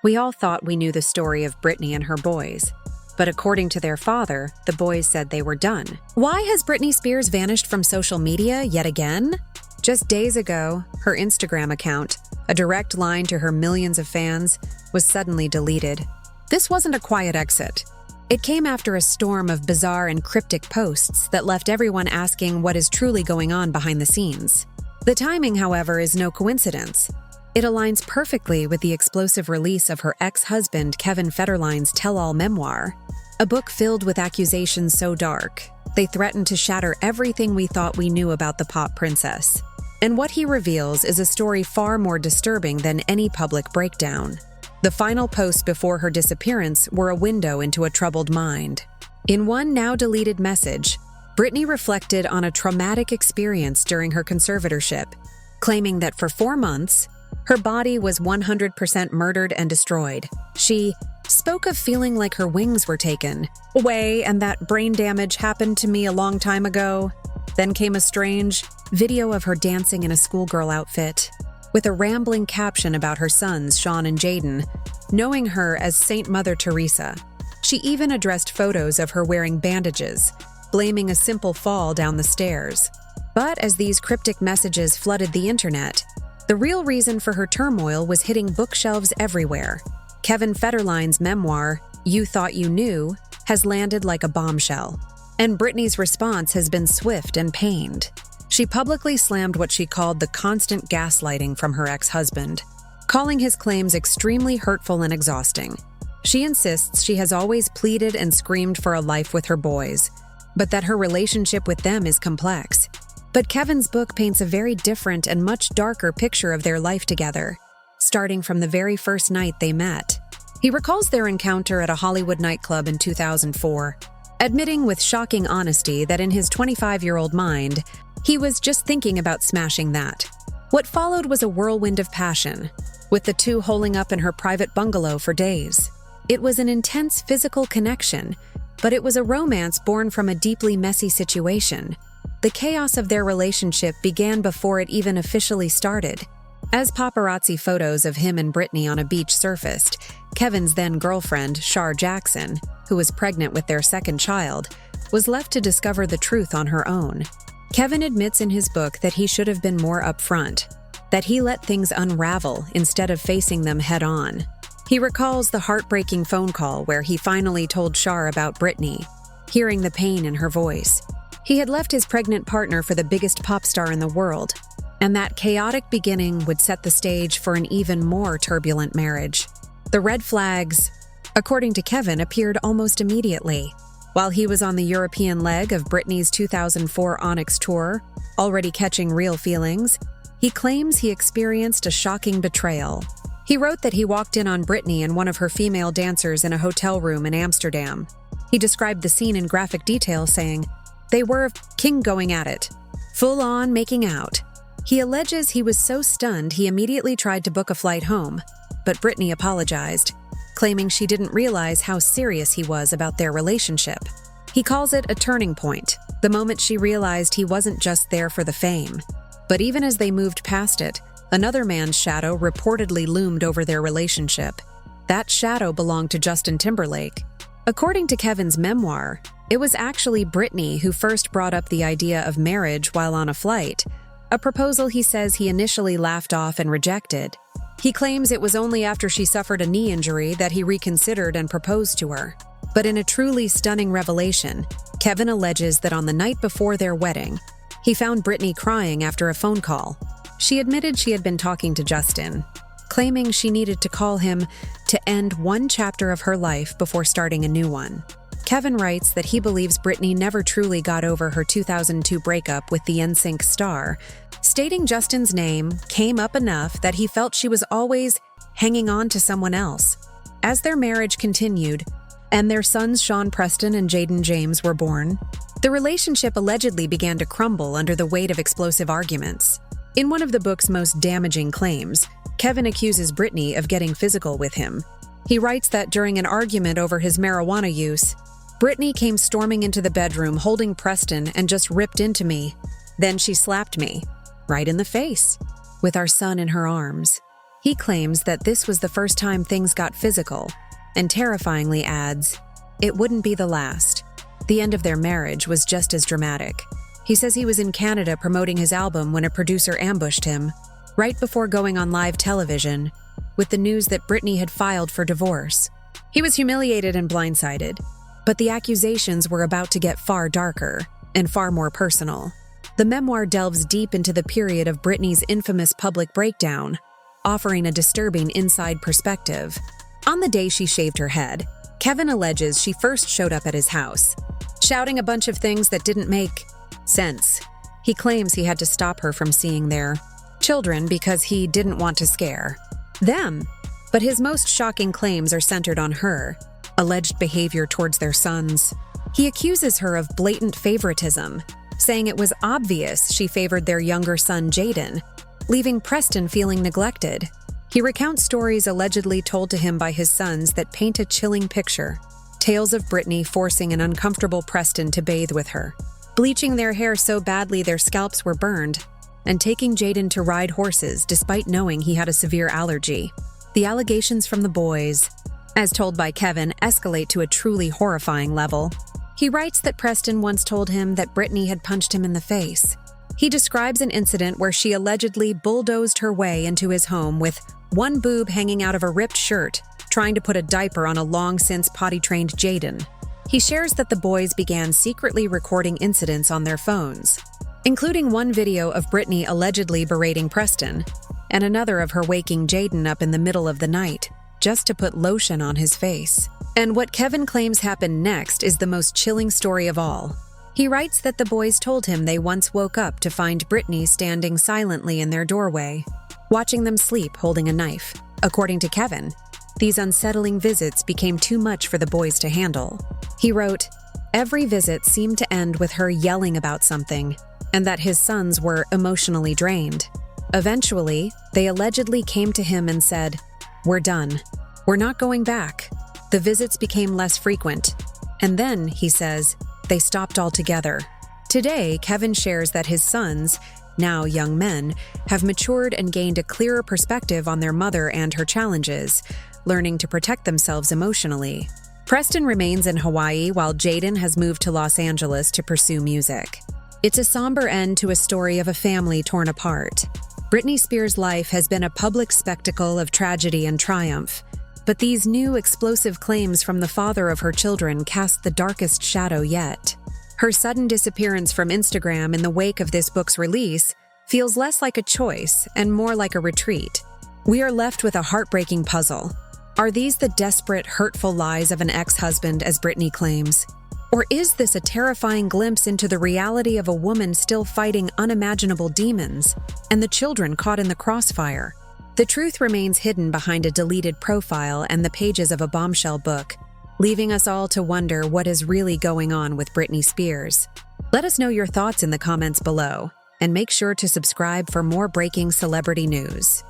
We all thought we knew the story of Britney and her boys, but according to their father, the boys said they were done. Why has Britney Spears vanished from social media yet again? Just days ago, her Instagram account, a direct line to her millions of fans, was suddenly deleted. This wasn't a quiet exit. It came after a storm of bizarre and cryptic posts that left everyone asking what is truly going on behind the scenes. The timing, however, is no coincidence. It aligns perfectly with the explosive release of her ex-husband Kevin Federline's tell-all memoir, a book filled with accusations so dark, they threatened to shatter everything we thought we knew about the pop princess. And what he reveals is a story far more disturbing than any public breakdown. The final posts before her disappearance were a window into a troubled mind. In one now-deleted message, Britney reflected on a traumatic experience during her conservatorship, claiming that for 4 months, her body was 100% murdered and destroyed. She spoke of feeling like her wings were taken away and that brain damage happened to me a long time ago. Then came a strange video of her dancing in a schoolgirl outfit, with a rambling caption about her sons, Sean and Jaden, knowing her as Saint Mother Teresa. She even addressed photos of her wearing bandages, blaming a simple fall down the stairs. But as these cryptic messages flooded the internet, the real reason for her turmoil was hitting bookshelves everywhere. Kevin Federline's memoir, You Thought You Knew, has landed like a bombshell. And Britney's response has been swift and pained. She publicly slammed what she called the constant gaslighting from her ex-husband, calling his claims extremely hurtful and exhausting. She insists she has always pleaded and screamed for a life with her boys, but that her relationship with them is complex. But Kevin's book paints a very different and much darker picture of their life together, starting from the very first night they met. He recalls their encounter at a Hollywood nightclub in 2004, admitting with shocking honesty that in his 25-year-old mind, he was just thinking about smashing that. What followed was a whirlwind of passion, with the two holing up in her private bungalow for days. It was an intense physical connection, but it was a romance born from a deeply messy situation. The chaos of their relationship began before it even officially started. As paparazzi photos of him and Britney on a beach surfaced, Kevin's then-girlfriend, Shar Jackson, who was pregnant with their second child, was left to discover the truth on her own. Kevin admits in his book that he should have been more upfront, that he let things unravel instead of facing them head-on. He recalls the heartbreaking phone call where he finally told Shar about Britney, hearing the pain in her voice. He had left his pregnant partner for the biggest pop star in the world, and that chaotic beginning would set the stage for an even more turbulent marriage. The red flags, according to Kevin, appeared almost immediately. While he was on the European leg of Britney's 2004 Onyx tour, already catching real feelings, he claims he experienced a shocking betrayal. He wrote that he walked in on Britney and one of her female dancers in a hotel room in Amsterdam. He described the scene in graphic detail, saying, "They were king going at it, full-on making out." He alleges he was so stunned he immediately tried to book a flight home, but Britney apologized, claiming she didn't realize how serious he was about their relationship. He calls it a turning point, the moment she realized he wasn't just there for the fame. But even as they moved past it, another man's shadow reportedly loomed over their relationship. That shadow belonged to Justin Timberlake. According to Kevin's memoir, it was actually Britney who first brought up the idea of marriage while on a flight, a proposal he says he initially laughed off and rejected. He claims it was only after she suffered a knee injury that he reconsidered and proposed to her. But in a truly stunning revelation, Kevin alleges that on the night before their wedding, he found Britney crying after a phone call. She admitted she had been talking to Justin, claiming she needed to call him to end one chapter of her life before starting a new one. Kevin writes that he believes Britney never truly got over her 2002 breakup with the NSYNC star, stating Justin's name came up enough that he felt she was always hanging on to someone else. As their marriage continued, and their sons Sean Preston and Jaden James were born, the relationship allegedly began to crumble under the weight of explosive arguments. In one of the book's most damaging claims, Kevin accuses Britney of getting physical with him. He writes that during an argument over his marijuana use, Britney came storming into the bedroom holding Preston and just ripped into me. Then she slapped me, right in the face, with our son in her arms. He claims that this was the first time things got physical, and terrifyingly adds, "It wouldn't be the last." The end of their marriage was just as dramatic. He says he was in Canada promoting his album when a producer ambushed him, right before going on live television, with the news that Britney had filed for divorce. He was humiliated and blindsided, but the accusations were about to get far darker and far more personal. The memoir delves deep into the period of Britney's infamous public breakdown, offering a disturbing inside perspective. On the day she shaved her head, Kevin alleges she first showed up at his house, shouting a bunch of things that didn't make sense. He claims he had to stop her from seeing their children because he didn't want to scare them. But his most shocking claims are centered on her alleged behavior towards their sons. He accuses her of blatant favoritism, saying it was obvious she favored their younger son Jaden, leaving Preston feeling neglected. He recounts stories allegedly told to him by his sons that paint a chilling picture. Tales of Britney forcing an uncomfortable Preston to bathe with her, bleaching their hair so badly their scalps were burned, and taking Jaden to ride horses despite knowing he had a severe allergy. The allegations from the boys, as told by Kevin, escalate to a truly horrifying level. He writes that Preston once told him that Britney had punched him in the face. He describes an incident where she allegedly bulldozed her way into his home with one boob hanging out of a ripped shirt, trying to put a diaper on a long-since potty-trained Jaden. He shares that the boys began secretly recording incidents on their phones, including one video of Britney allegedly berating Preston, and another of her waking Jaden up in the middle of the night, just to put lotion on his face. And what Kevin claims happened next is the most chilling story of all. He writes that the boys told him they once woke up to find Britney standing silently in their doorway, watching them sleep holding a knife. According to Kevin, these unsettling visits became too much for the boys to handle. He wrote, "Every visit seemed to end with her yelling about something, and that his sons were emotionally drained. Eventually, they allegedly came to him and said, 'We're done. We're not going back.' The visits became less frequent, and then, he says, they stopped altogether." Today, Kevin shares that his sons, now young men, have matured and gained a clearer perspective on their mother and her challenges, learning to protect themselves emotionally. Preston remains in Hawaii while Jaden has moved to Los Angeles to pursue music. It's a somber end to a story of a family torn apart. Britney Spears' life has been a public spectacle of tragedy and triumph, but these new explosive claims from the father of her children cast the darkest shadow yet. Her sudden disappearance from Instagram in the wake of this book's release feels less like a choice and more like a retreat. We are left with a heartbreaking puzzle. Are these the desperate, hurtful lies of an ex-husband, as Britney claims? Or is this a terrifying glimpse into the reality of a woman still fighting unimaginable demons and the children caught in the crossfire? The truth remains hidden behind a deleted profile and the pages of a bombshell book, leaving us all to wonder what is really going on with Britney Spears. Let us know your thoughts in the comments below, and make sure to subscribe for more breaking celebrity news.